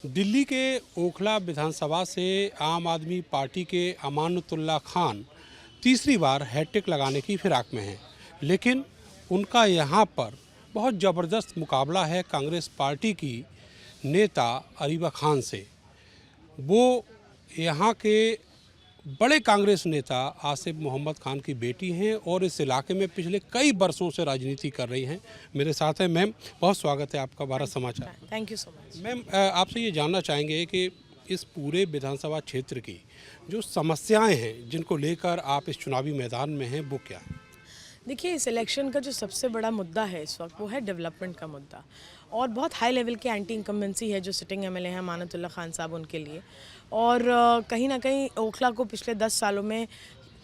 दिल्ली के ओखला विधानसभा से आम आदमी पार्टी के अमानतुल्लाह खान तीसरी बार हैट्रिक लगाने की फिराक में हैं, लेकिन उनका यहां पर बहुत ज़बरदस्त मुकाबला है कांग्रेस पार्टी की नेता अरीबा खान से। वो यहां के बड़े कांग्रेस नेता आसिफ मोहम्मद खान की बेटी हैं और इस इलाके में पिछले कई बरसों से राजनीति कर रही हैं। मेरे साथ हैं मैम, बहुत स्वागत है आपका भारत समाचार। Thank you so much. Ma'am, आपसे ये जानना चाहेंगे कि इस पूरे विधानसभा क्षेत्र की जो समस्याएं हैं जिनको लेकर आप इस चुनावी मैदान में हैं, वो क्या है? देखिए, इस इलेक्शन का जो सबसे बड़ा मुद्दा है इस वक्त वो है डेवलपमेंट का मुद्दा, और बहुत हाई लेवल की एंटी इनकम्बेंसी है जो सिटिंग एमएलए हैं अमानतुल्लाह खान साहब उनके लिए। और कहीं ना कहीं ओखला को पिछले 10 सालों में,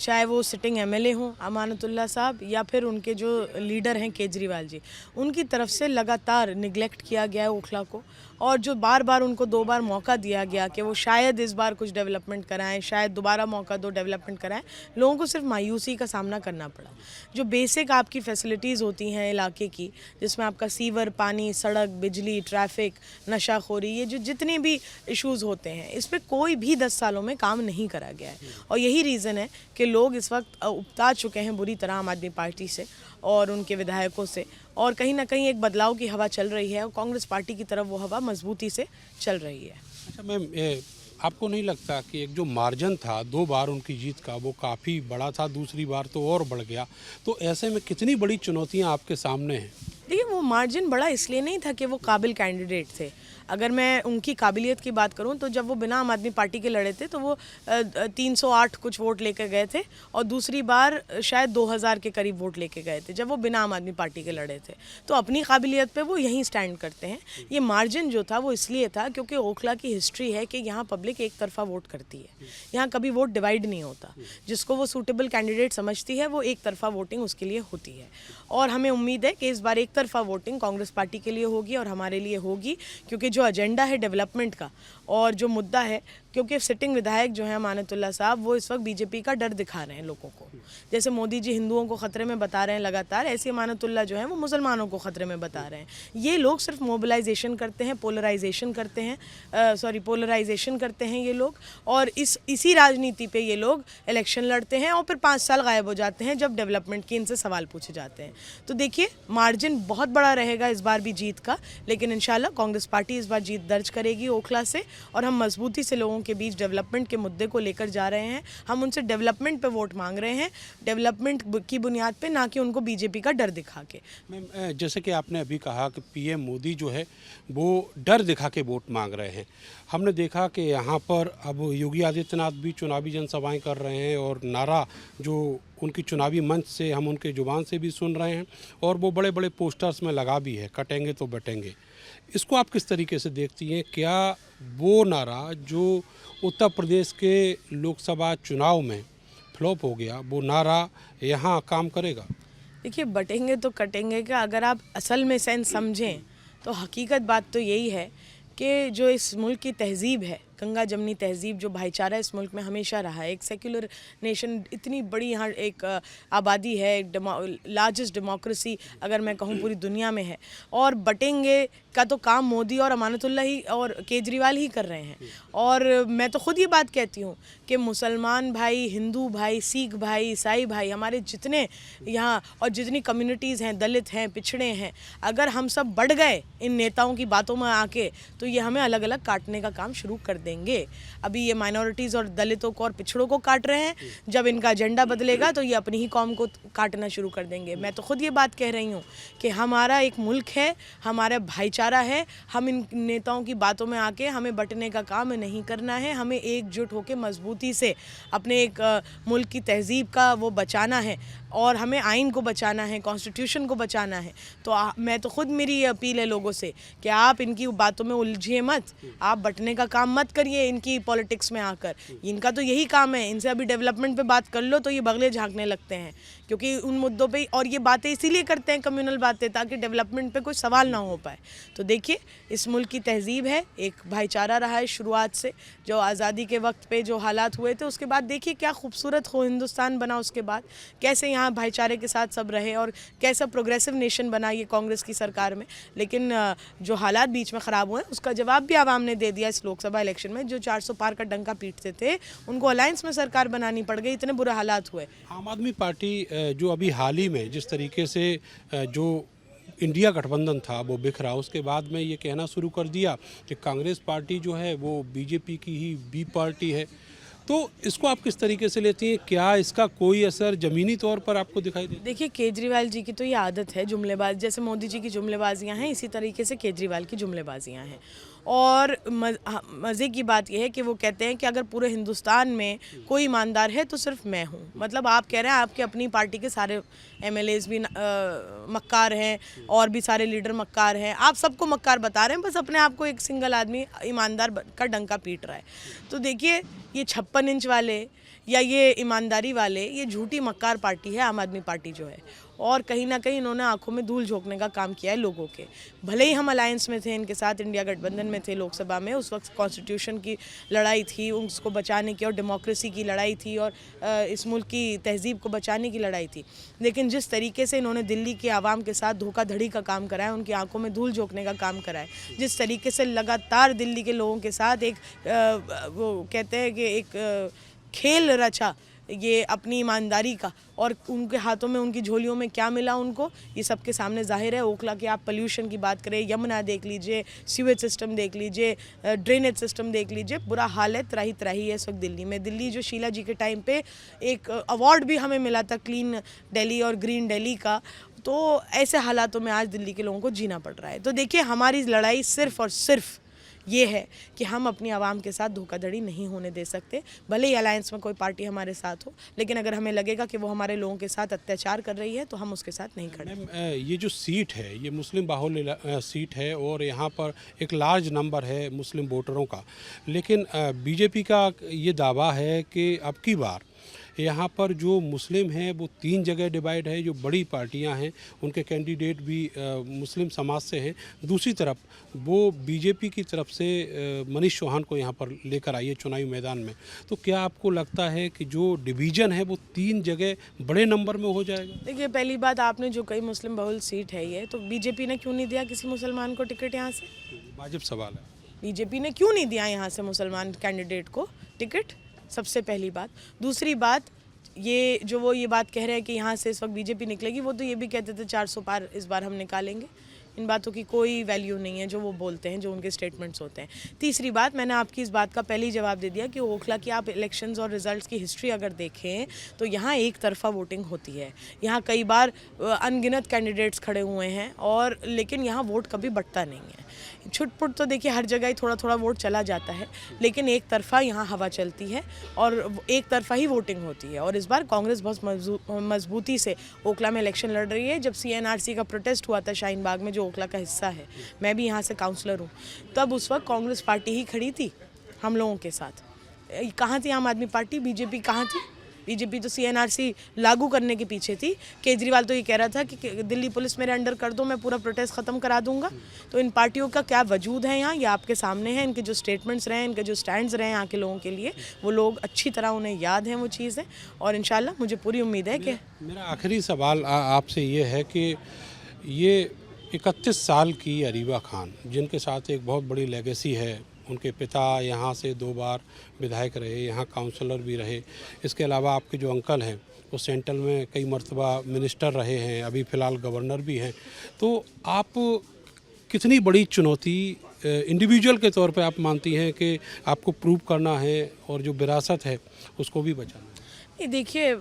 चाहे वो सिटिंग एमएलए हों अमानतुल्लाह साहब या फिर उनके जो लीडर हैं केजरीवाल जी, उनकी तरफ से लगातार निगलेक्ट किया गया है ओखला को। और जो बार बार उनको 2 बार मौका दिया गया कि वो शायद इस बार कुछ डेवलपमेंट कराएं, शायद दोबारा मौका दो डेवलपमेंट कराएं, लोगों को सिर्फ मायूसी का सामना करना पड़ा। जो बेसिक आपकी फैसिलिटीज़ होती हैं इलाके की, जिसमें आपका सीवर, पानी, सड़क, बिजली, ट्रैफिक, नशाखोरी, ये जो जितने भी इश्यूज़ होते हैं, इस पर कोई भी 10 सालों में काम नहीं करा गया है। और यही रीज़न है कि लोग इस वक्त उकता चुके हैं बुरी तरह आम आदमी पार्टी से और उनके विधायकों से, और कहीं ना कहीं एक बदलाव की हवा चल रही है और कांग्रेस पार्टी की तरफ वो हवा मजबूती से चल रही है। अच्छा मैम, आपको नहीं लगता कि एक जो मार्जिन था 2 बार उनकी जीत का, वो काफ़ी बड़ा था, दूसरी बार तो और बढ़ गया, तो ऐसे में कितनी बड़ी चुनौतियां आपके सामने हैं? देखिए, वो मार्जिन बड़ा इसलिए नहीं था कि वो काबिल कैंडिडेट थे। अगर मैं उनकी काबिलियत की बात करूं तो जब वो बिना आम आदमी पार्टी के लड़े थे तो वो 308 कुछ वोट लेकर गए थे, और दूसरी बार शायद 2000 के करीब वोट लेके गए थे जब वो बिना आम आदमी पार्टी के लड़े थे। तो अपनी काबिलियत पे वो यहीं स्टैंड करते हैं। ये मार्जिन जो था वो इसलिए था क्योंकि ओखला की हिस्ट्री है कि यहाँ पब्लिक एक तरफा वोट करती है, यहाँ कभी वोट डिवाइड नहीं होता। जिसको वो सूटेबल कैंडिडेट समझती है वो एक तरफा वोटिंग उसके लिए होती है। और हमें उम्मीद है कि इस बार एक तरफा वोटिंग कांग्रेस पार्टी के लिए होगी और हमारे लिए होगी, क्योंकि जो एजेंडा है डेवलपमेंट का और जो मुद्दा है, क्योंकि सिटिंग विधायक जो है अमानतुल्लाह साहब, वो इस वक्त बीजेपी का डर दिखा रहे हैं लोगों को। जैसे मोदी जी हिंदुओं को खतरे में बता रहे हैं लगातार, ऐसे अमानतुल्लाह जो है वो मुसलमानों को खतरे में बता रहे हैं। ये लोग सिर्फ मोबिलाइजेशन करते हैं, पोलराइजेशन करते हैं ये लोग, और इसी राजनीति पे ये लोग इलेक्शन लड़ते हैं और फिर 5 साल गायब हो जाते हैं जब डेवलपमेंट की इनसे सवाल पूछे जाते हैं। तो देखिए, मार्जिन बहुत बड़ा रहेगा इस बार भी जीत का, लेकिन इंशाल्लाह कांग्रेस पार्टी इस बार जीत दर्ज करेगी ओखला से, और हम मजबूती से लोगों के बीच डेवलपमेंट के मुद्दे को लेकर जा रहे हैं। हम उनसे डेवलपमेंट पे वोट मांग रहे हैं, डेवलपमेंट की बुनियाद पे, ना कि उनको बीजेपी का डर दिखा के। मैम, जैसे कि आपने अभी कहा कि पीएम मोदी जो है वो डर दिखा के वोट मांग रहे हैं, हमने देखा कि यहाँ पर अब योगी आदित्यनाथ भी चुनावी जनसभाएं कर रहे हैं और नारा जो उनकी चुनावी मंच से हम उनके जुबान से भी सुन रहे हैं, और वो बड़े बड़े पोस्टर्स में लगा भी है, कटेंगे तो बटेंगे। इसको आप किस तरीके से देखती हैं? क्या वो नारा जो उत्तर प्रदेश के लोकसभा चुनाव में फ्लॉप हो गया, वो नारा यहाँ काम करेगा? देखिए, बटेंगे तो कटेंगे का अगर आप असल में सेंस समझें तो हकीकत बात तो यही है कि जो इस मुल्क की तहजीब है, गंगा जमनी तहजीब, जो भाईचारा इस मुल्क में हमेशा रहा है, एक सेक्युलर नेशन, इतनी बड़ी यहाँ एक आबादी है, लार्जेस्ट डेमोक्रेसी अगर मैं कहूँ पूरी दुनिया में है, और बटेंगे का तो काम मोदी और अमानतुल्लाह ही और केजरीवाल ही कर रहे हैं। और मैं तो खुद ये बात कहती हूँ कि मुसलमान भाई, हिंदू भाई, सिख भाई, ईसाई भाई, हमारे जितने यहाँ और जितनी कम्युनिटीज़ हैं, दलित हैं, पिछड़े हैं, अगर हम सब बढ़ गए इन नेताओं की बातों में आके तो ये हमें अलग अलग काटने का काम शुरू कर देंगे। अभी ये माइनॉरिटीज़ और दलितों को और पिछड़ों को काट रहे हैं, जब इनका एजेंडा बदलेगा तो ये अपनी ही कौम को काटना शुरू कर देंगे। मैं तो खुद ये बात कह रही हूँ कि हमारा एक मुल्क है, हमारा भाईचारा है, हम इन नेताओं की बातों में आके हमें बंटने का काम नहीं करना है। हमें एकजुट होकर मजबूती से अपने एक मुल्क की तहजीब का वो बचाना है, और हमें आइन को बचाना है, कॉन्स्टिट्यूशन को बचाना है। तो मैं तो खुद, मेरी ये अपील है लोगों से कि आप इनकी बातों में उलझिए मत, आप बंटने का काम मत करिए इनकी पॉलिटिक्स में आकर। इनका तो यही काम है, इनसे अभी डेवलपमेंट पे बात कर लो तो ये बगले झांकने लगते हैं, क्योंकि उन मुद्दों पे, और ये बातें इसीलिए करते हैं, कम्युनल बातें, ताकि डेवलपमेंट पे कोई सवाल ना हो पाए। तो देखिए, इस मुल्क की तहजीब है, एक भाईचारा रहा है शुरुआत से, जो आज़ादी के वक्त पे जो हालात हुए थे, उसके बाद देखिए क्या खूबसूरत हो हिंदुस्तान बना, उसके बाद कैसे यहाँ यहाँ भाईचारे के साथ सब रहे और कैसा प्रोग्रेसिव नेशन बना ये कांग्रेस की सरकार में। लेकिन जो हालात बीच में ख़राब हुए उसका जवाब भी आवाम ने दे दिया इस लोकसभा इलेक्शन में। जो 400 पार का डंका पीटते थे उनको अलायंस में सरकार बनानी पड़ गई, इतने बुरे हालात हुए। आम आदमी पार्टी जो अभी हाल ही में जिस तरीके से जो इंडिया गठबंधन था वो बिखरा, उसके बाद में ये कहना शुरू कर दिया कि कांग्रेस पार्टी जो है वो बीजेपी की ही बी पार्टी है, तो इसको आप किस तरीके से लेती हैं? क्या इसका कोई असर ज़मीनी तौर पर आपको दिखाई दे? देखिए, केजरीवाल जी की तो ये आदत है जुमलेबाज, जैसे मोदी जी की जुमलेबाजियां हैं इसी तरीके से केजरीवाल की जुमलेबाजियां हैं। और मज़े की बात यह है कि वो कहते हैं कि अगर पूरे हिंदुस्तान में कोई ईमानदार है तो सिर्फ मैं हूँ। मतलब आप कह रहे हैं आपके अपनी पार्टी के सारे एमएलएज भी मक्कार हैं और भी सारे लीडर मक्कार हैं, आप सबको मक्कार बता रहे हैं, बस अपने आप को एक सिंगल आदमी ईमानदार का डंका पीट रहा है। तो देखिए, ये 56 इंच वाले या ये ईमानदारी वाले, ये झूठी मक्कार पार्टी है आम आदमी पार्टी जो है। और कहीं ना कहीं इन्होंने आंखों में धूल झोंकने का काम किया है लोगों के। भले ही हम अलायंस में थे इनके साथ, इंडिया गठबंधन में थे लोकसभा में, उस वक्त कॉन्स्टिट्यूशन की लड़ाई थी, उसको बचाने की, और डेमोक्रेसी की लड़ाई थी, और इस मुल्क की तहजीब को बचाने की लड़ाई थी। लेकिन जिस तरीके से इन्होंने दिल्ली के आवाम के साथ धोखाधड़ी का काम करा है, उनकी आंखों में धूल झोंकने का काम करा है, जिस तरीके से लगातार दिल्ली के लोगों के साथ एक वो कहते हैं कि एक खेल रचा ये अपनी ईमानदारी का, और उनके हाथों में, उनकी झोलियों में क्या मिला उनको, ये सबके सामने जाहिर है। ओखला के आप पोल्यूशन की बात करें, यमुना देख लीजिए, सीवेज सिस्टम देख लीजिए, ड्रेनेज सिस्टम देख लीजिए, बुरा हाल है, त्राही त्राही है इस वक्त दिल्ली में। दिल्ली जो शीला जी के टाइम पे एक अवार्ड भी हमें मिला था क्लीन दिल्ली और ग्रीन दिल्ली का, तो ऐसे हालातों में आज दिल्ली के लोगों को जीना पड़ रहा है। तो देखिए, हमारी लड़ाई सिर्फ और सिर्फ ये है कि हम अपनी आवाम के साथ धोखाधड़ी नहीं होने दे सकते। भले ही अलायंस में कोई पार्टी हमारे साथ हो, लेकिन अगर हमें लगेगा कि वो हमारे लोगों के साथ अत्याचार कर रही है तो हम उसके साथ नहीं खड़े। ये जो सीट है ये मुस्लिम बाहुल्य सीट है और यहाँ पर एक लार्ज नंबर है मुस्लिम वोटरों का, लेकिन बीजेपी का ये दावा है कि अब की बार यहाँ पर जो मुस्लिम हैं वो 3 जगह डिवाइड है। जो बड़ी पार्टियाँ हैं उनके कैंडिडेट भी मुस्लिम समाज से हैं। दूसरी तरफ वो बीजेपी की तरफ से मनीष चौहान को यहाँ पर लेकर आई है चुनावी मैदान में। तो क्या आपको लगता है कि जो डिवीज़न है वो 3 जगह बड़े नंबर में हो जाएगा? देखिए, पहली बात आपने जो कही मुस्लिम बहुल सीट है ये, तो बीजेपी ने क्यों नहीं दिया किसी मुसलमान को टिकट यहाँ से? वाजिब सवाल है। बीजेपी ने क्यों नहीं दिया यहाँ से मुसलमान कैंडिडेट को टिकट? सबसे पहली बात। दूसरी बात, ये जो वो ये बात कह रहे हैं कि यहाँ से इस वक्त बीजेपी निकलेगी, वो तो ये भी कहते थे 400 पार इस बार हम निकालेंगे। इन बातों की कोई वैल्यू नहीं है जो वो बोलते हैं, जो उनके स्टेटमेंट्स होते हैं। तीसरी बात, मैंने आपकी इस बात का पहले ही जवाब दे दिया कि ओखला की आप इलेक्शंस और रिजल्ट्स की हिस्ट्री अगर देखें तो यहाँ एक तरफा वोटिंग होती है। यहाँ कई बार अनगिनत कैंडिडेट्स खड़े हुए हैं, और लेकिन यहाँ वोट कभी बंटता नहीं है। छुटपुट तो देखिए हर जगह ही थोड़ा थोड़ा वोट चला जाता है, लेकिन एक तरफा यहाँ हवा चलती है और एक तरफा ही वोटिंग होती है। और इस बार कांग्रेस बहुत मजबूती से ओखला में इलेक्शन लड़ रही है। जब CNRC का प्रोटेस्ट हुआ था शाहीन बाग में, जो ओखला का हिस्सा है, मैं भी यहाँ से काउंसलर हूँ, तब उस वक्त कांग्रेस पार्टी ही खड़ी थी हम लोगों के साथ। कहाँ थी आम आदमी पार्टी? बीजेपी कहाँ थी? बीजेपी तो CNRC लागू करने के पीछे थी। केजरीवाल तो ये कह रहा था कि दिल्ली पुलिस मेरे अंडर कर दो, मैं पूरा प्रोटेस्ट ख़त्म करा दूंगा। तो इन पार्टियों का क्या वजूद है यहाँ, ये आपके सामने है। इनके जो स्टेटमेंट्स रहे, इनके जो स्टैंड्स रहे यहाँ के लोगों के लिए, वो लोग अच्छी तरह उन्हें याद हैं वो चीज़ें, और इंशाल्लाह मुझे पूरी उम्मीद है कि। मेरा आखिरी सवाल आपसे ये है कि ये 31 साल की अरीबा खान, जिनके साथ एक बहुत बड़ी लेगेसी है, उनके पिता यहाँ से 2 बार विधायक रहे, यहाँ काउंसलर भी रहे, इसके अलावा आपके जो अंकल हैं वो सेंट्रल में कई मरतबा मिनिस्टर रहे हैं, अभी फ़िलहाल गवर्नर भी हैं, तो आप कितनी बड़ी चुनौती इंडिविजुअल के तौर पे आप मानती हैं कि आपको प्रूव करना है और जो विरासत है उसको भी बचाना है? देखिए,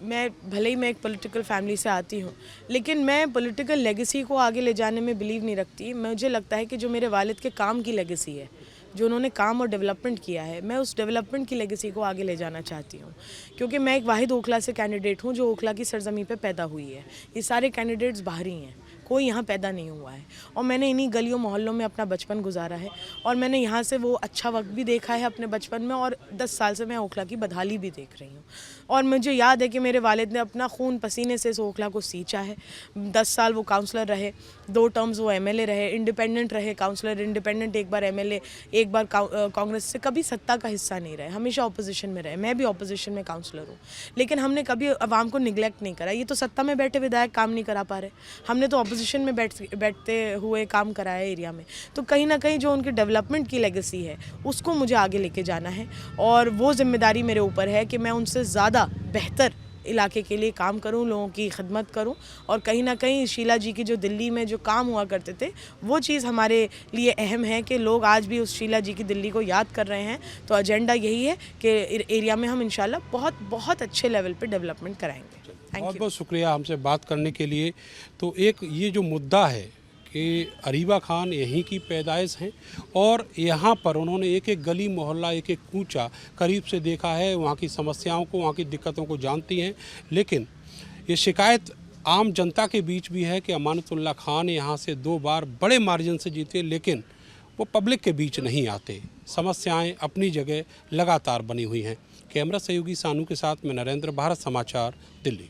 मैं भले ही मैं एक पॉलिटिकल फैमिली से आती हूँ, लेकिन मैं पॉलिटिकल लेगेसी को आगे ले जाने में बिलीव नहीं रखती। मुझे लगता है कि जो मेरे वालिद के काम की लेगेसी है, जो उन्होंने काम और डेवलपमेंट किया है, मैं उस डेवलपमेंट की लेगेसी को आगे ले जाना चाहती हूँ। क्योंकि मैं एक वाहिद ओखला से कैंडिडेट हूँ जो ओखला की सरजमी पे पैदा हुई है। ये सारे कैंडिडेट्स बाहरी हैं, कोई यहाँ पैदा नहीं हुआ है और मैंने इन्हीं गलियों मोहल्लों में अपना बचपन गुजारा है और मैंने यहाँ से वो अच्छा वक्त भी देखा है अपने बचपन में और 10 साल से मैं ओखला की बदहाली भी देख रही हूँ। और मुझे याद है कि मेरे वालिद ने अपना खून पसीने से इस ओखला को सींचा है। 10 साल वो काउंसलर रहे, 2 टर्म्स वो एमएलए रहे, इंडिपेंडेंट रहे काउंसलर, इंडिपेंडेंट, एक बार एमएलए, एक बार कांग्रेस से, कभी सत्ता का हिस्सा नहीं रहे, हमेशा ऑपोजिशन में रहे। मैं भी ऑपोजिशन में काउंसलर हूँ, लेकिन हमने कभी आवाम को निगलेक्ट नहीं करा। ये तो सत्ता में बैठे विधायक काम नहीं करा पा रहे, हमने तो ऑपोजिशन में बैठते हुए काम कराया एरिया में। तो कहीं ना कहीं जो उनकी डेवलपमेंट की लेगेसी है उसको मुझे आगे लेके जाना है और वो जिम्मेदारी मेरे ऊपर है कि मैं उनसे ज़्यादा बेहतर इलाके के लिए काम करूं, लोगों की खिदमत करूं। और कहीं ना कहीं शीला जी की जो दिल्ली में जो काम हुआ करते थे वो चीज़ हमारे लिए अहम है कि लोग आज भी उस शीला जी की दिल्ली को याद कर रहे हैं। तो एजेंडा यही है कि एरिया में हम इंशाल्लाह बहुत बहुत अच्छे लेवल पे डेवलपमेंट कराएंगे। बहुत बहुत शुक्रिया हमसे बात करने के लिए। तो एक ये जो मुद्दा है कि अरीबा खान यहीं की पैदाइश हैं और यहाँ पर उन्होंने एक एक गली मोहल्ला, एक एक कूचा करीब से देखा है, वहाँ की समस्याओं को, वहाँ की दिक्कतों को जानती हैं। लेकिन ये शिकायत आम जनता के बीच भी है कि अमानतुल्लाह खान यहाँ से 2 बार बड़े मार्जिन से जीते, लेकिन वो पब्लिक के बीच नहीं आते। समस्याएं अपनी जगह लगातार बनी हुई हैं। कैमरा सहयोगी सानू के साथ मैं नरेंद्र, भारत समाचार, दिल्ली।